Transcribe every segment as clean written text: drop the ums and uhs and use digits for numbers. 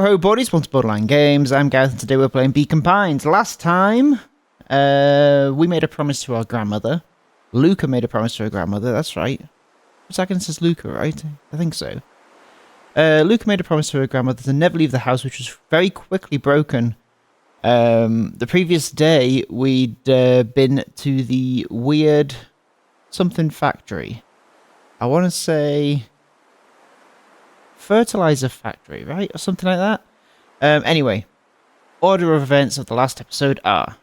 Ho buddies, welcome to Borderline Games. I'm Gareth and today we're playing Beacon Pines. Last time, we made a promise to our grandmother. Luca made a promise to her grandmother, that's right. For a second it says Luca, right? I think so. Luca made a promise to her grandmother to never leave the house, which was very quickly broken. The previous day, we'd been to the weird something factory. I want to say fertilizer factory, right? Or something like that. Anyway, order of events of the last episode are: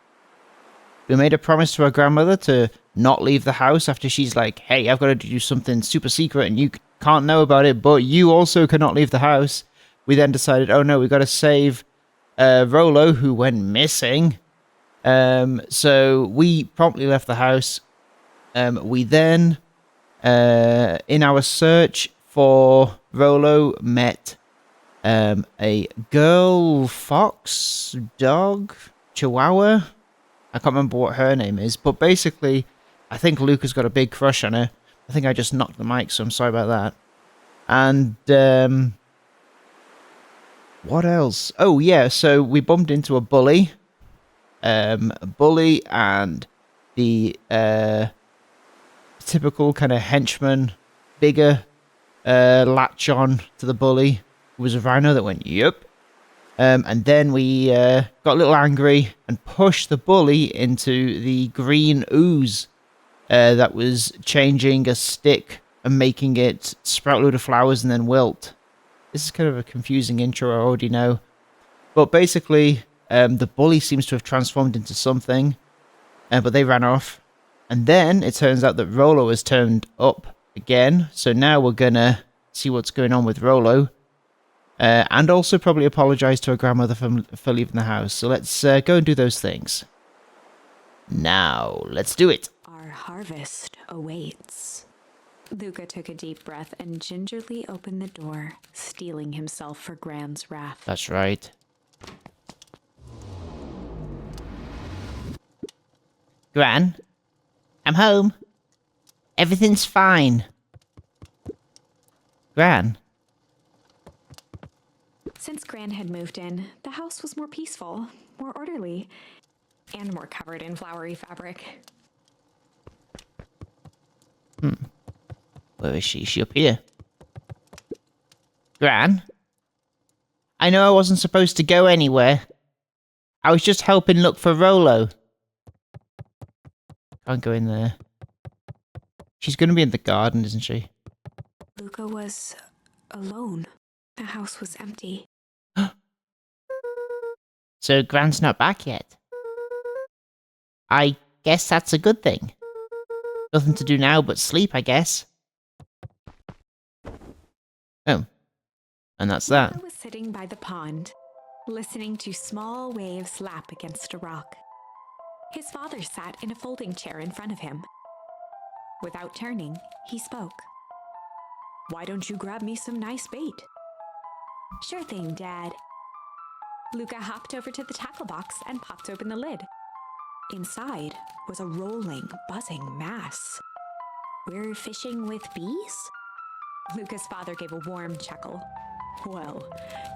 we made a promise to our grandmother to not leave the house after she's like, hey, I've got to do something super secret and you can't know about it, but you also cannot leave the house. We then decided, oh no, we've got to save Rolo, who went missing. So we promptly left the house. We then, in our search for Rolo, met a girl fox, dog, chihuahua. I can't remember what her name is, but basically, I think Luca's got a big crush on her. I think I just knocked the mic, so I'm sorry about that. And, what else? Oh, yeah, so we bumped into a bully. A bully and the, typical kind of henchman, bigger, latch on to the bully. It was a rhino that went, yep. And then we got a little angry and pushed the bully into the green ooze that was changing a stick and making it sprout a load of flowers and then wilt. This is kind of a confusing intro, I already know. But basically, the bully seems to have transformed into something, but they ran off. And then it turns out that Rolo has turned up again. So now we're going to see what's going on with Rolo. And also probably apologise to her grandmother for leaving the house. So let's go and do those things. Now, let's do it. Our harvest awaits. Luca took a deep breath and gingerly opened the door, steeling himself for Gran's wrath. That's right. Gran, I'm home. Everything's fine. Gran? Since Gran had moved in, the house was more peaceful, more orderly, and more covered in flowery fabric. Where is she? Is she up here? Gran? I know I wasn't supposed to go anywhere. I was just helping look for Rolo. Can't go in there. She's going to be in the garden, isn't she? Luca was alone. The house was empty. So Gran's not back yet. I guess that's a good thing. Nothing to do now but sleep, I guess. Oh. And that's that. Luca was sitting by the pond, listening to small waves lap against a rock. His father sat in a folding chair in front of him. Without turning, he spoke. "Why don't you grab me some nice bait?" "Sure thing, Dad." Luca hopped over to the tackle box and popped open the lid. Inside was a rolling, buzzing mass. "We're fishing with bees?" Luca's father gave a warm chuckle. "Well,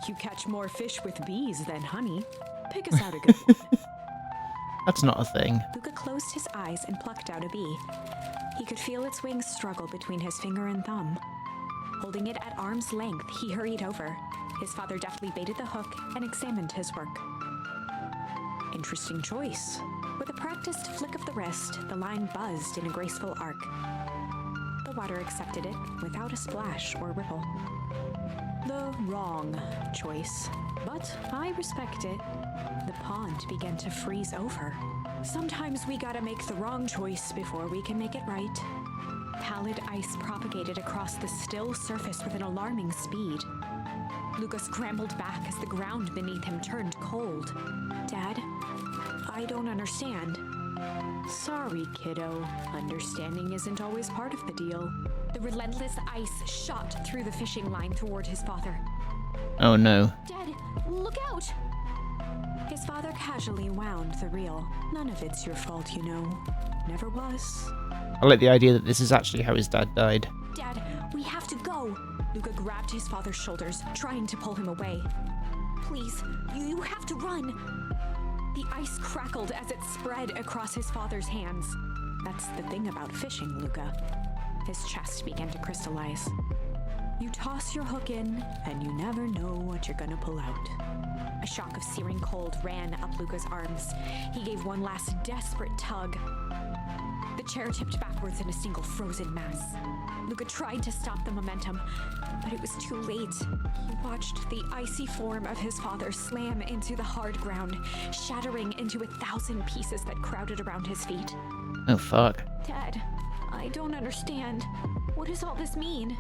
you catch more fish with bees than honey. Pick us out a good one." That's not a thing. Luca closed his eyes and plucked out a bee. He could feel its wings struggle between his finger and thumb. Holding it at arm's length, he hurried over. His father deftly baited the hook and examined his work. "Interesting choice." With a practiced flick of the wrist, the line buzzed in a graceful arc. The water accepted it without a splash or ripple. The wrong choice, but I respect it. The pond began to freeze over. Sometimes we gotta make the wrong choice before we can make it right. Pallid ice propagated across the still surface with an alarming speed. Luca scrambled back as the ground beneath him turned cold. "Dad, I don't understand." "Sorry, kiddo. Understanding isn't always part of the deal." The relentless ice shot through the fishing line toward his father. Oh no. "Dad, look out!" His father casually wound the reel. "None of it's your fault, you know. Never was." I like the idea that this is actually how his dad died. "Dad, we have to go." Luca grabbed his father's shoulders, trying to pull him away. Please, you have to run. The ice crackled as it spread across his father's hands. That's the thing about fishing, Luca. His chest began to crystallize. You toss your hook in, and you never know what you're gonna pull out. A shock of searing cold ran up Luca's arms. He gave one last desperate tug. The chair tipped backwards in a single frozen mass. Luca tried to stop the momentum, but it was too late. He watched the icy form of his father slam into the hard ground, shattering into 1,000 pieces that crowded around his feet. Oh, fuck. Dad, I don't understand. What does all this mean?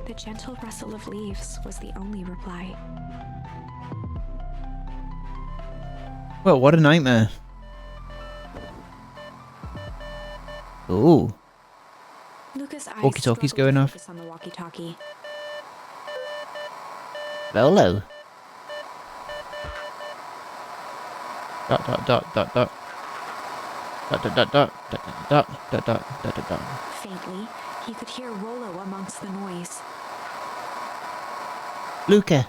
The gentle rustle of leaves was the only reply. Well, what a nightmare. Ooh. Luca's eyes Walkie-talkie's struggled going to off. focus on the walkie-talkie. Volo. Dot dot dot dot dot. Dot dot dot dot dot dot dot dot dot dot dot. Faintly, he could hear Rollo amongst the noise. Luca.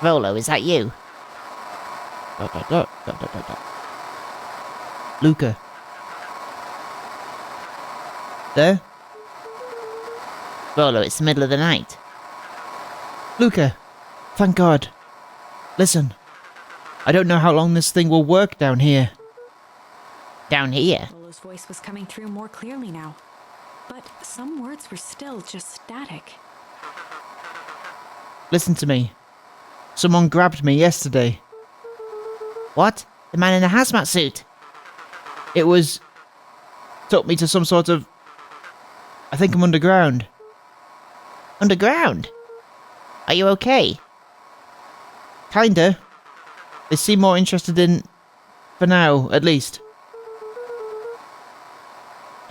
Volo, is that you? Dot dot dot dot dot dot dot. Luca. There? Volo, it's the middle of the night. Luca. Thank God. Listen. I don't know how long this thing will work down here. Down here? Rollo's voice was coming through more clearly now, but some words were still just static. Listen to me. Someone grabbed me yesterday. What? The man in the hazmat suit? It was... took me to some sort of... I think I'm underground. Underground? Are you okay? Kinda. They seem more interested in... for now, at least.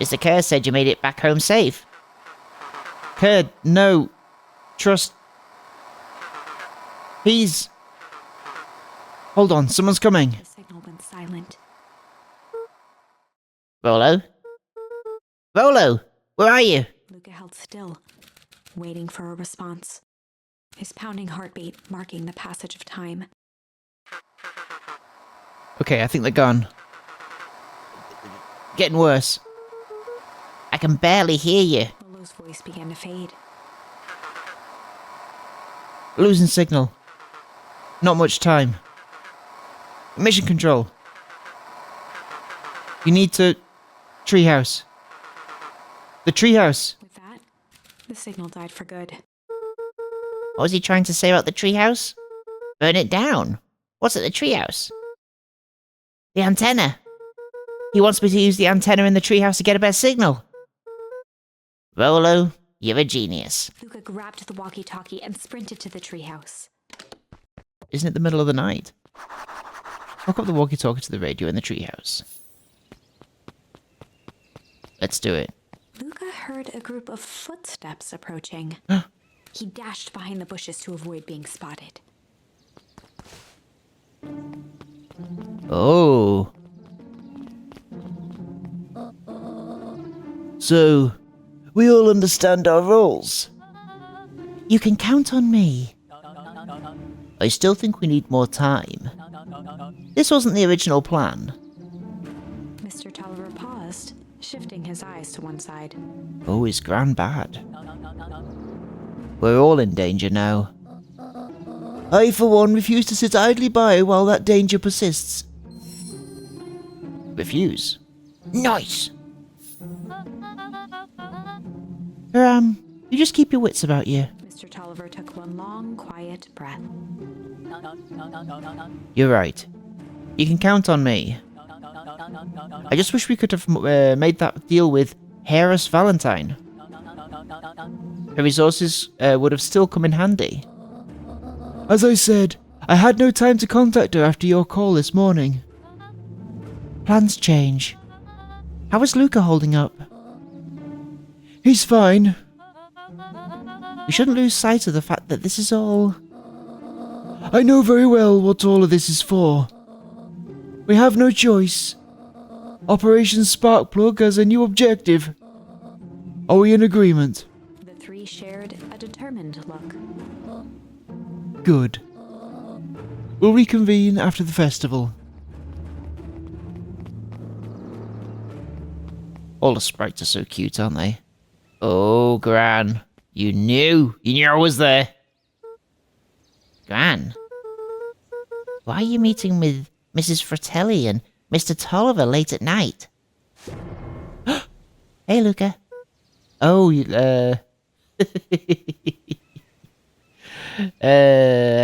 Mr. Kerr said you made it back home safe. Kerr, no. Trust... He's... Hold on, someone's coming. The signal went silent. Volo? Volo! Where are you? Luca held still, waiting for a response. His pounding heartbeat marking the passage of time. Okay, I think they're gone. Getting worse. I can barely hear you. Rollo's voice began to fade. Losing signal. Not much time. Mission control. You need to... Treehouse. The treehouse. With that, the signal died for good. What was he trying to say about the treehouse? Burn it down. What's at the treehouse? The antenna. He wants me to use the antenna in the treehouse to get a better signal. Volo, you're a genius. Luca grabbed the walkie-talkie and sprinted to the treehouse. Isn't it the middle of the night? Hook up the walkie-talkie to the radio in the treehouse. Let's do it. Luca heard a group of footsteps approaching. He dashed behind the bushes to avoid being spotted. Oh. So, we all understand our roles. You can count on me. I still think we need more time. This wasn't the original plan. Mr. Tolliver paused, shifting his eyes to one side. Oh, it's grand bad. We're all in danger now. I, for one, refuse to sit idly by while that danger persists. Refuse? Nice! You just keep your wits about you. Mr. Tolliver took one long, quiet breath. You're right. You can count on me. I just wish we could have made that deal with Harris Valentine. Her resources would have still come in handy. As I said, I had no time to contact her after your call this morning. Plans change. How is Luca holding up? He's fine. We shouldn't lose sight of the fact that this is all... I know very well what all of this is for. We have no choice. Operation Sparkplug has a new objective. Are we in agreement? The three shared a determined look. Good. We'll reconvene after the festival. All the sprites are so cute, aren't they? Oh, Gran. You knew I was there. Gran? Why are you meeting with Mrs. Fratelli and Mr. Tolliver late at night? Hey, Luca. Oh,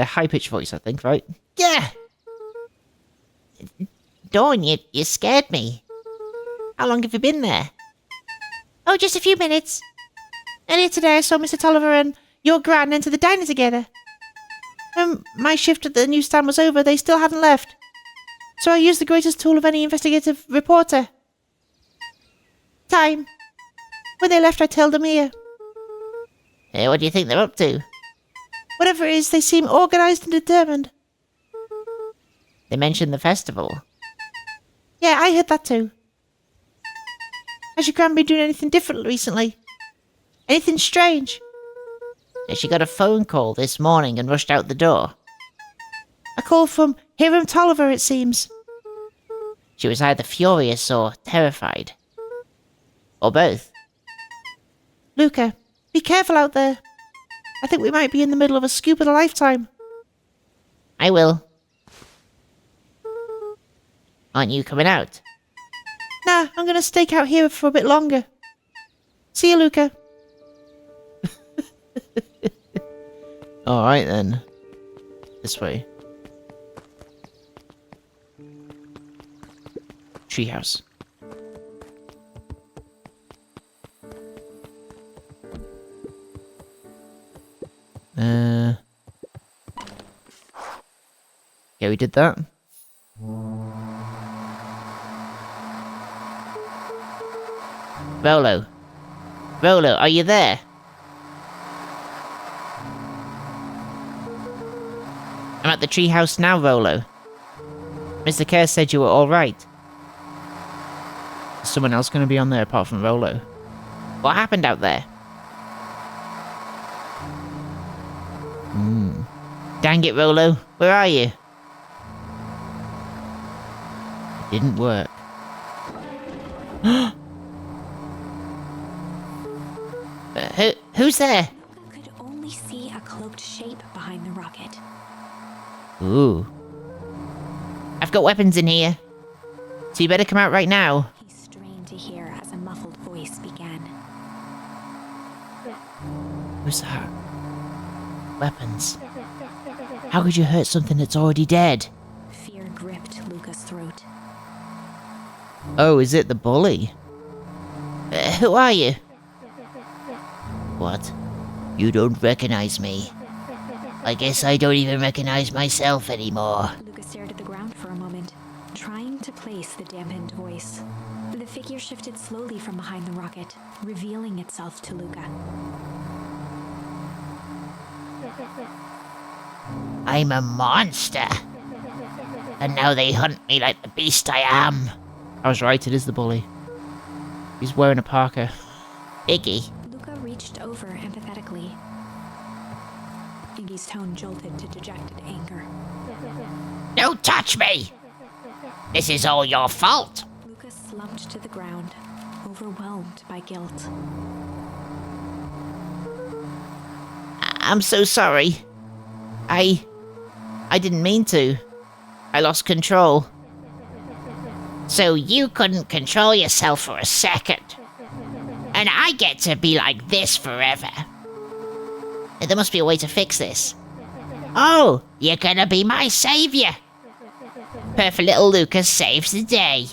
high-pitched voice, I think, right? Yeah! Dawn, you scared me. How long have you been there? Oh, just a few minutes. Earlier today I saw Mr. Tolliver and your Gran enter the diner together. My shift at the newsstand was over, they still hadn't left. So I used the greatest tool of any investigative reporter. Time. When they left, I tailed them here. Hey, what do you think they're up to? Whatever it is, they seem organised and determined. They mentioned the festival. Yeah, I heard that too. Has your Gran been doing anything different recently? Anything strange? She got a phone call this morning and rushed out the door. A call from Hiram Tolliver, it seems. She was either furious or terrified. Or both. Luca, be careful out there. I think we might be in the middle of a scoop of a lifetime. I will. Aren't you coming out? Nah, I'm gonna stake out here for a bit longer. See you, Luca. Alright then. This way. Treehouse. Yeah, we did that. Rolo. Rolo, are you there? I'm at the treehouse now, Rolo. Mr. Kerr said you were alright. Is someone else going to be on there apart from Rolo? What happened out there? Dang it, Rolo. Where are you? It didn't work. Who's there? Luca could only see a cloaked shape behind the rocket. Ooh. I've got weapons in here. So you better come out right now. He strained to hear as a muffled voice began. Who's that? Weapons. How could you hurt something that's already dead? Fear gripped Luca's throat. Oh, is it the bully? Who are you? What? You don't recognize me? I guess I don't even recognize myself anymore. Luca stared at the ground for a moment, trying to place the dampened voice. The figure shifted slowly from behind the rocket, revealing itself to Luca. I'm a monster. And now they hunt me like the beast I am. I was right, it is the bully. He's wearing a parka. Iggy. Luca reached over empathetically. Iggy's tone jolted to dejected anger. Don't touch me! This is all your fault. Luca slumped to the ground, overwhelmed by guilt. I'm so sorry. I didn't mean to. I lost control. So you couldn't control yourself for a second. And I get to be like this forever. There must be a way to fix this. Oh, you're gonna be my savior. Perfect little Lucas saves the day.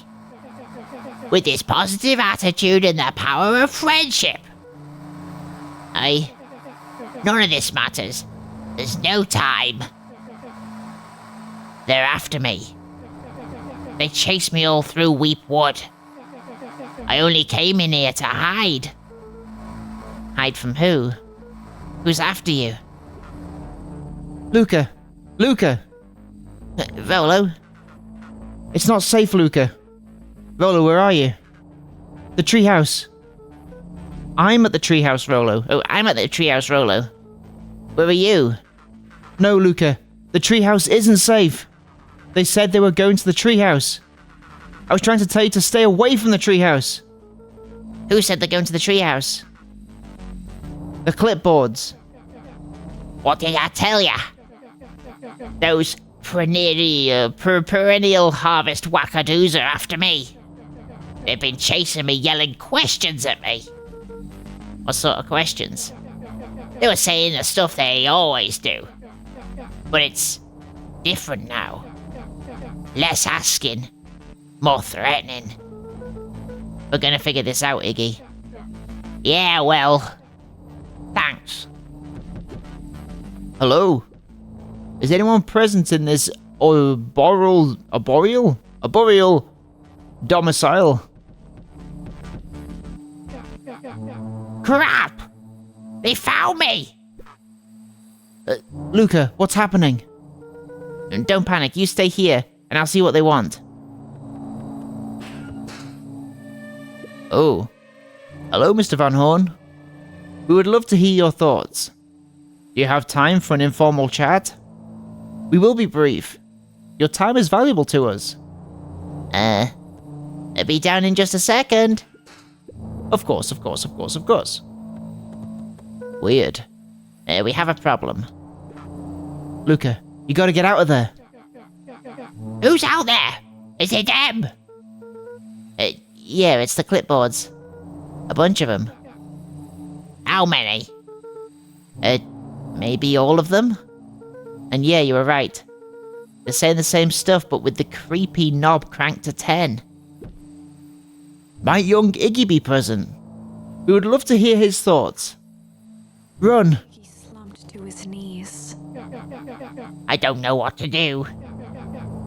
With his positive attitude and the power of friendship. None of this matters. There's no time. They're after me. They chased me all through Weep Wood. I only came in here to hide. Hide from who? Who's after you? Luca! Luca! Rolo? It's not safe, Luca. Rolo, where are you? The treehouse. I'm at the treehouse, Rolo. Oh, I'm at the treehouse, Rolo. Where are you? No, Luca. The treehouse isn't safe. They said they were going to the treehouse. I was trying to tell you to stay away from the treehouse. Who said they're going to the treehouse? The clipboards. What did I tell ya? Those perennial harvest wackadoos are after me. They've been chasing me, yelling questions at me. What sort of questions? They were saying the stuff they always do. But it's different now. Less asking, more threatening. We're gonna figure this out, Iggy. Yeah, well, thanks. Hello? Is anyone present in this arboreal domicile? Crap! They found me! Luca, what's happening? Don't panic, you stay here, and I'll see what they want. Oh. Hello, Mr. Van Horn. We would love to hear your thoughts. Do you have time for an informal chat? We will be brief. Your time is valuable to us. I'll be down in just a second. Of course. Weird. We have a problem. Luca, you gotta get out of there. Who's out there? Is it them? Yeah, it's the clipboards. A bunch of them. How many? Maybe all of them? And yeah, you were right. They're saying the same stuff, but with the creepy knob cranked to 10. Might young Iggy be present? We would love to hear his thoughts. Run! He slumped to his knees. I don't know what to do.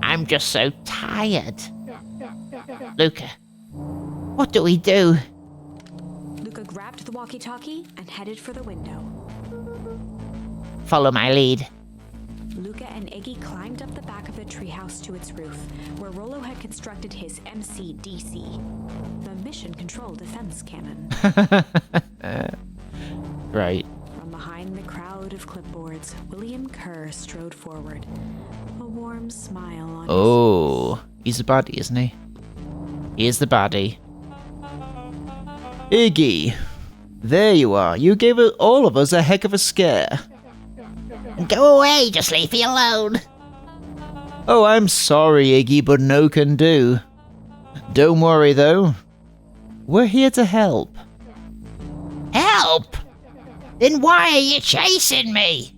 I'm just so tired. Luca, what do we do? Luca grabbed the walkie-talkie and headed for the window. Follow my lead. Luca and Iggy climbed up the back of the treehouse to its roof, where Rollo had constructed his MCDC, the Mission Control Defense Cannon. Right. From behind the crowd of clipboards, William Kerr strode forward, a warm smile on Oh, he's a baddie, isn't he? He is the baddie. Iggy, there you are. You gave all of us a heck of a scare. Go away, just leave me alone. Oh, I'm sorry, Iggy, but no can do. Don't worry, though. We're here to help. Help? Then why are you chasing me?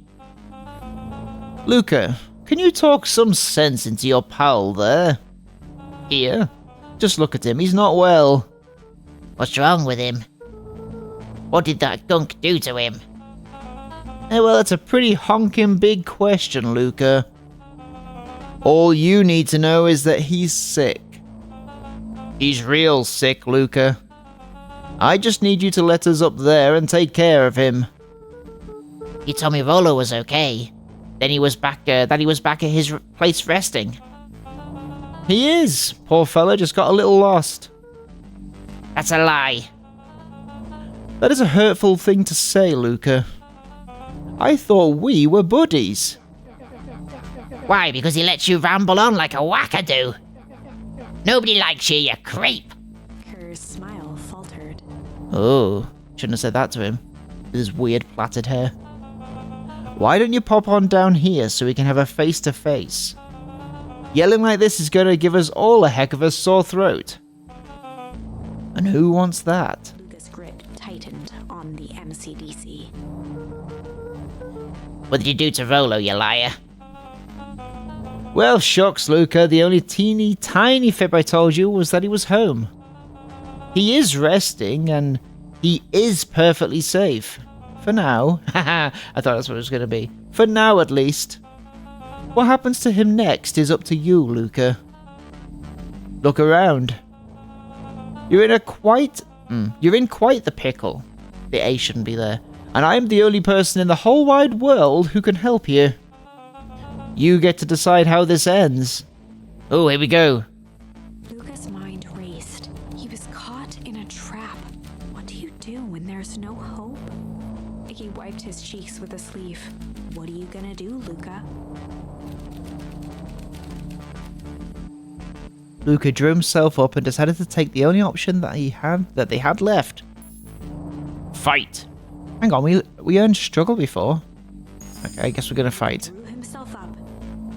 Luca, can you talk some sense into your pal there? Here? Just look at him, he's not well. What's wrong with him? What did that gunk do to him? Well, that's a pretty honking big question, Luca. All you need to know is that he's sick. He's real sick, Luca. I just need you to let us up there and take care of him. You told me Rollo was okay. Then he was back at his place resting. He is. Poor fella just got a little lost. That's a lie. That is a hurtful thing to say, Luca. I thought we were buddies. Why? Because he lets you ramble on like a wackadoo. Nobody likes you, you creep. Kerr's smile faltered. Oh, shouldn't have said that to him. With his weird plaited hair. Why don't you pop on down here so we can have a face-to-face? Yelling like this is going to give us all a heck of a sore throat. And who wants that? Luca's grip tightened on the MCDC. What did you do to Rollo, you liar? Well, shucks, Luca. The only teeny tiny fib I told you was that he was home. He is resting, and he is perfectly safe. For now. Haha, I thought that's what it was going to be. For now, at least. What happens to him next is up to you, Luca. Look around. You're in quite the pickle. The A shouldn't be there. And I'm the only person in the whole wide world who can help you. You get to decide how this ends. Oh, here we go. Luca's mind raced. He was caught in a trap. What do you do when there's no hope? Iggy wiped his cheeks with a sleeve. What are you gonna do, Luca? Luca drew himself up and decided to take the only option that they had left. Fight. Hang on, we earned struggle before. Okay, I guess we're gonna fight. Drew himself up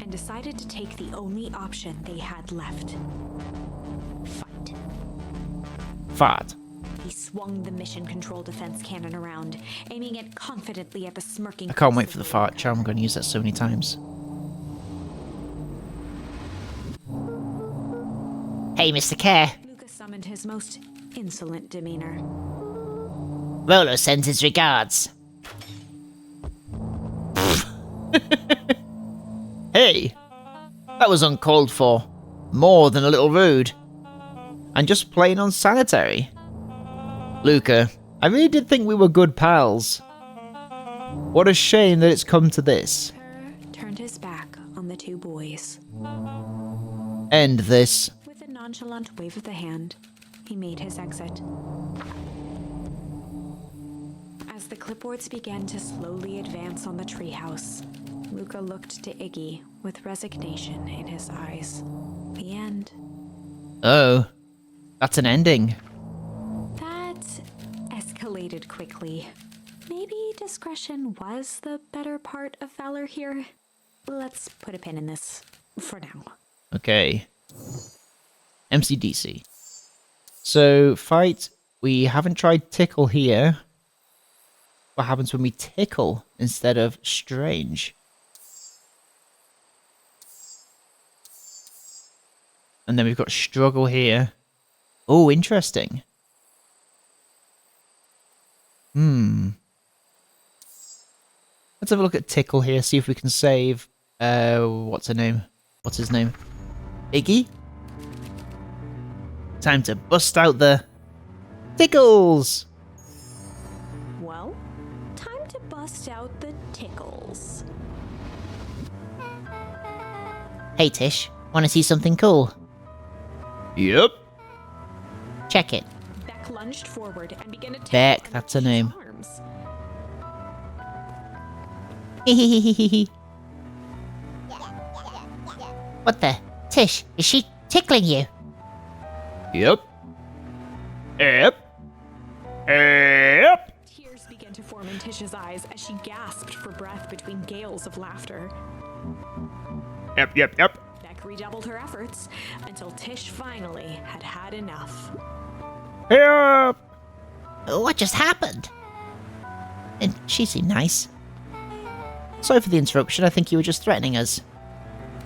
and decided to take the only option they had left. Fight. Fart. He swung the mission control defense cannon around, aiming it confidently at the smirking. I can't wait for the fart charm. I'm going to use that so many times. Hey, Mr. Care. Luca summoned his most insolent demeanor. Rolo sends his regards. Hey! That was uncalled for. More than a little rude. And just plain unsanitary. Luca, I really did think we were good pals. What a shame that it's come to this. Kerr turned his back on the two boys. End this. With a nonchalant wave of the hand, he made his exit. As the clipboards began to slowly advance on the treehouse, Luca looked to Iggy with resignation in his eyes. The end. Oh, that's an ending. That escalated quickly. Maybe discretion was the better part of valor here. Let's put a pin in this for now. Okay. MCDC. So, fight. We haven't tried tickle here. What happens when we tickle instead of strange? And then we've got struggle here. Oh, interesting. Let's have a look at tickle here, see if we can save... what's her name? What's his name? Iggy? Time to bust out the... tickles! Well, time to bust out the tickles. Hey, Tish. Want to see something cool? Yep. Check it. Beck lunged forward and began to Beck, tickle that's her Tish's name. arms. What the? Tish, is she tickling you? Yep. Yep. Yep. Tears began to form in Tish's eyes as she gasped for breath between gales of laughter. Yep, yep, yep. Beck redoubled her efforts until Tish finally had had enough. Yep. What just happened? And she seemed nice. Sorry for the interruption, I think you were just threatening us.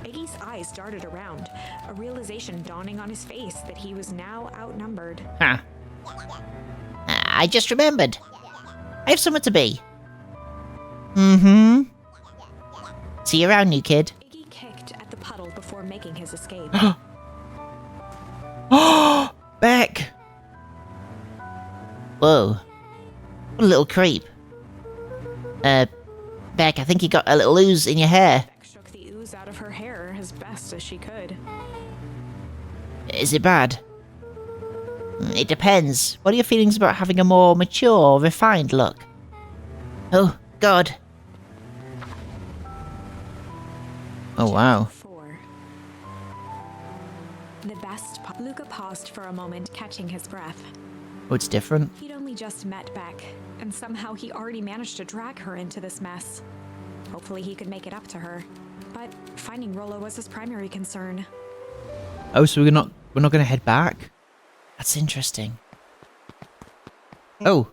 Iggy's eyes darted around, a realization dawning on his face that he was now outnumbered. Ha. I just remembered. I have somewhere to be. Mm-hmm. See you around, new kid. Iggy kicked at the puddle before making his escape. Beck. Whoa. What a little creep. Beck, I think you got a little ooze in your hair. Beck shook the ooze out of her hair as best as she could. Is it bad? It depends. What are your feelings about having a more mature, refined look? Oh, God. Oh, wow. 4. The best. Luca paused for a moment, catching his breath. Oh, it's different. He'd only just met Beck, and somehow he already managed to drag her into this mess. Hopefully he could make it up to her. But finding Rolo was his primary concern. Oh, so we're not gonna head back? That's interesting. Oh.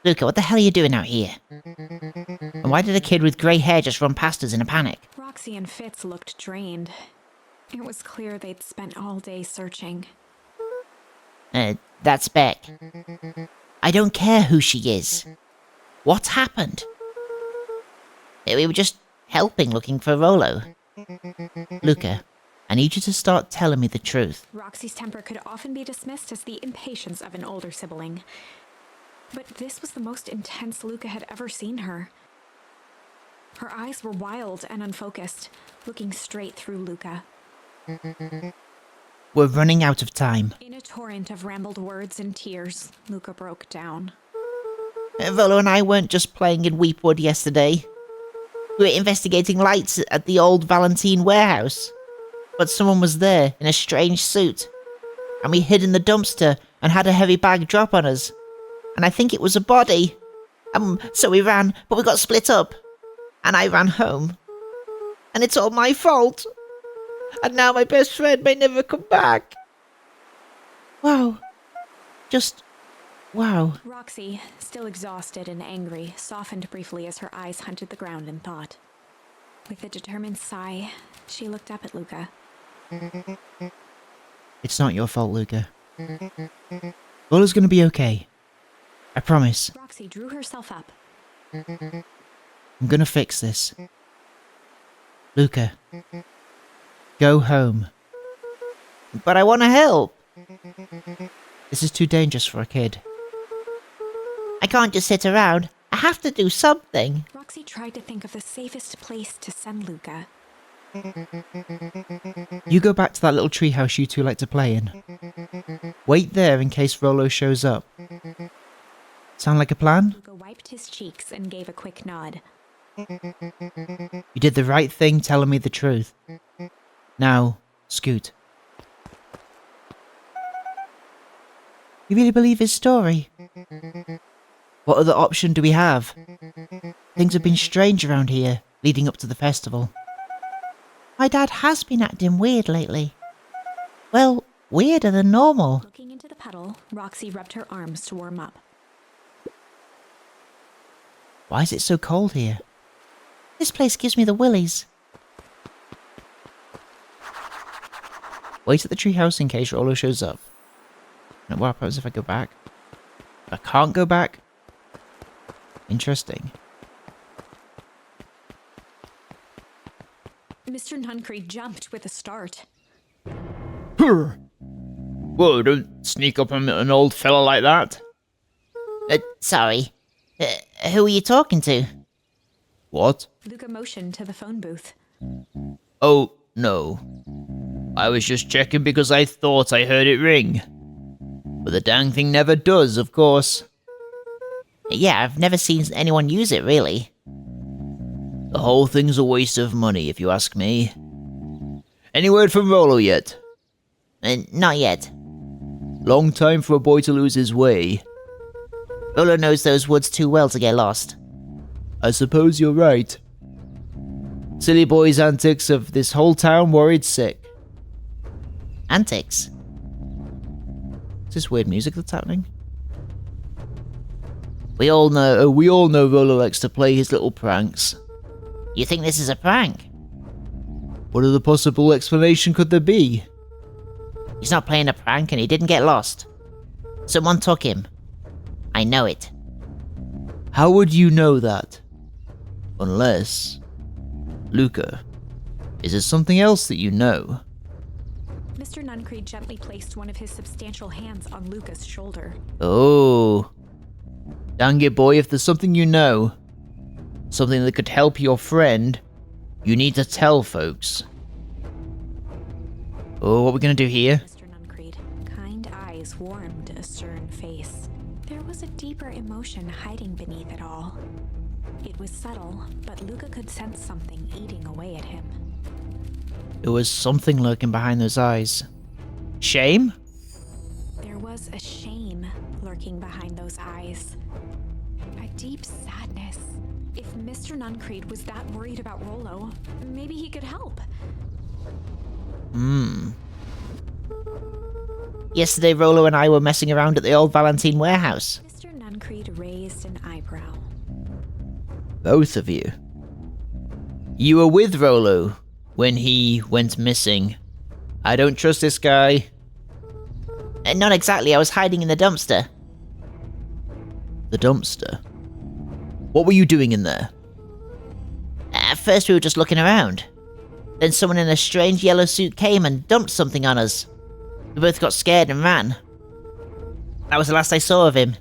Luca, what the hell are you doing out here? And why did a kid with grey hair just run past us in a panic? Roxy and Fitz looked drained. It was clear they'd spent all day searching. That's Beck. I don't care who she is. What's happened? We were just helping looking for Rolo. Luca, I need you to start telling me the truth. Roxy's temper could often be dismissed as the impatience of an older sibling. But this was the most intense Luca had ever seen her. Her eyes were wild and unfocused, looking straight through Luca. We're running out of time. In a torrent of rambled words and tears, Luca broke down. Volo and I weren't just playing in Weepwood yesterday. We were investigating lights at the old Valentine warehouse. But someone was there in a strange suit. And we hid in the dumpster and had a heavy bag drop on us. And I think it was a body. So we ran, but we got split up. And I ran home. And it's all my fault. And now my best friend may never come back. Wow. Just... wow. Roxy, still exhausted and angry, softened briefly as her eyes hunted the ground in thought. With a determined sigh, she looked up at Luca. It's not your fault, Luca. Volo's gonna be okay. I promise. Roxy drew herself up. I'm gonna fix this. Luca, go home. But I want to help. This is too dangerous for a kid. I can't just sit around. I have to do something. Roxy tried to think of the safest place to send Luca. You go back to that little treehouse you two like to play in. Wait there in case Rolo shows up. Sound like a plan? Luca wiped his cheeks and gave a quick nod. You did the right thing telling me the truth. Now, scoot. You really believe his story? What other option do we have? Things have been strange around here, leading up to the festival. My dad has been acting weird lately. Well, weirder than normal. Looking into the puddle, Roxy rubbed her arms to warm up. Why is it so cold here? This place gives me the willies. Wait at the treehouse in case Rolo shows up. Now, what happens if I go back? I can't go back? Interesting. Mr. Nuncreed jumped with a start. Whoa, don't sneak up on an old fella like that. Sorry. Who are you talking to? What? Luca motioned to the phone booth. Oh, no. I was just checking because I thought I heard it ring. But the dang thing never does, of course. Yeah, I've never seen anyone use it, really. The whole thing's a waste of money, if you ask me. Any word from Rolo yet? Not yet. Long time for a boy to lose his way. Rolo knows those woods too well to get lost. I suppose you're right. Silly boy's antics have this whole town worried sick. Antics? Is this weird music that's happening? We all know Rolo likes to play his little pranks. You think this is a prank? What other possible explanation could there be? He's not playing a prank and he didn't get lost. Someone took him. I know it. How would you know that? Unless... Luca, is there something else that you know? Mr. Nuncreed gently placed one of his substantial hands on Luca's shoulder. Oh. Dang it, boy, if there's something you know, something that could help your friend, you need to tell folks. Oh, what are we gonna do here? Mr. Nuncreed, kind eyes warmed a stern face. There was a deeper emotion hiding beneath it all. It was subtle, but Luca could sense something eating away at him. There was something lurking behind those eyes. Shame? There was a shame lurking behind those eyes. A deep sadness. If Mr. Nuncreed was that worried about Rolo, maybe he could help. Yesterday, Rolo and I were messing around at the old Valentine warehouse. Mr. Nuncreed raised an eyebrow. Both of you. You were with Rolo when he went missing. I don't trust this guy. Not exactly, I was hiding in the dumpster. The dumpster? What were you doing in there? At first we were just looking around. Then someone in a strange yellow suit came and dumped something on us. We both got scared and ran. That was the last I saw of him.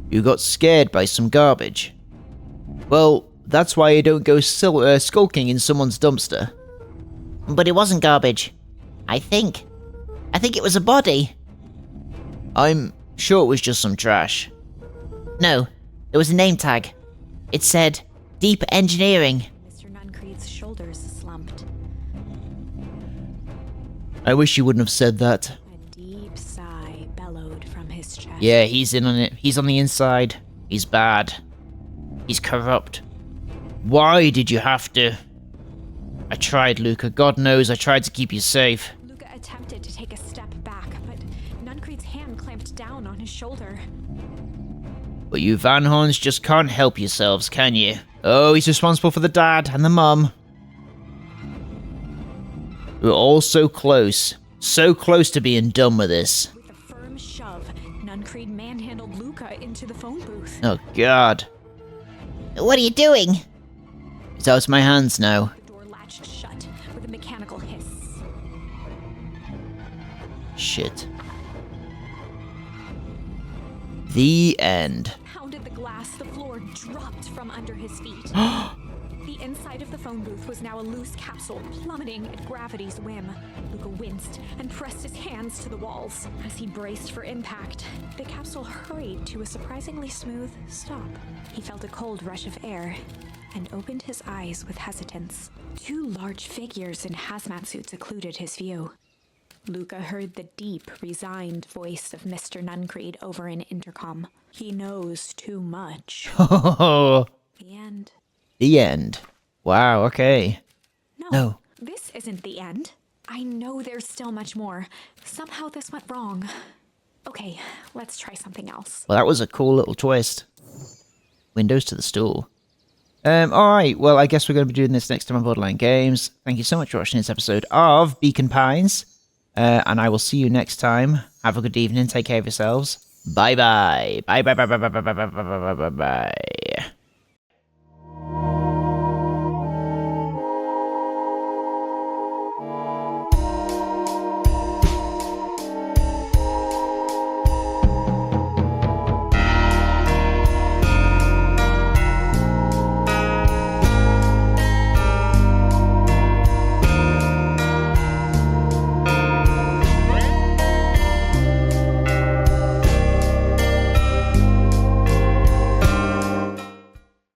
You got scared by some garbage. Well, that's why you don't go skulking in someone's dumpster. But it wasn't garbage. I think it was a body. I'm sure it was just some trash. No, there was a name tag. It said, Deep Engineering. Mr. Nuncreed's shoulders slumped. I wish you wouldn't have said that. A deep sigh bellowed from his chest. Yeah, he's in on it. He's on the inside. He's bad. He's corrupt. Why did you have to? I tried, Luca. God knows I tried to keep you safe. Luca attempted to take a step back, but Nuncreed's hand clamped down on his shoulder. But you Van Horns just can't help yourselves, can you? Oh, he's responsible for the dad and the mum. We're all so close. So close to being done with this. With a firm shove, Nuncreed manhandled Luca into the phone booth. Oh, God. What are you doing? It's out of my hands now. The door latched shut with a mechanical hiss. Shit. The end. Pounded the glass, the floor dropped from under his feet. The inside of the phone booth was now a loose capsule, plummeting at gravity's whim. Luca winced and pressed his hands to the walls. As he braced for impact, the capsule hurried to a surprisingly smooth stop. He felt a cold rush of air and opened his eyes with hesitance. Two large figures in hazmat suits occluded his view. Luca heard the deep, resigned voice of Mr. Nuncreed over an intercom. He knows too much. Oh, The end. the end. Wow, okay. No. This isn't the end. I know there's still much more. Somehow this went wrong. Okay, let's try something else. Well, that was a cool little twist. Windows to the stool. Alright, well, I guess we're going to be doing this next time on Borderline Games. Thank you so much for watching this episode of Beacon Pines. And I will see you next time. Have a good evening. Take care of yourselves. Bye-bye. Bye-bye. Bye-bye. Bye-bye. Bye-bye. Bye-bye.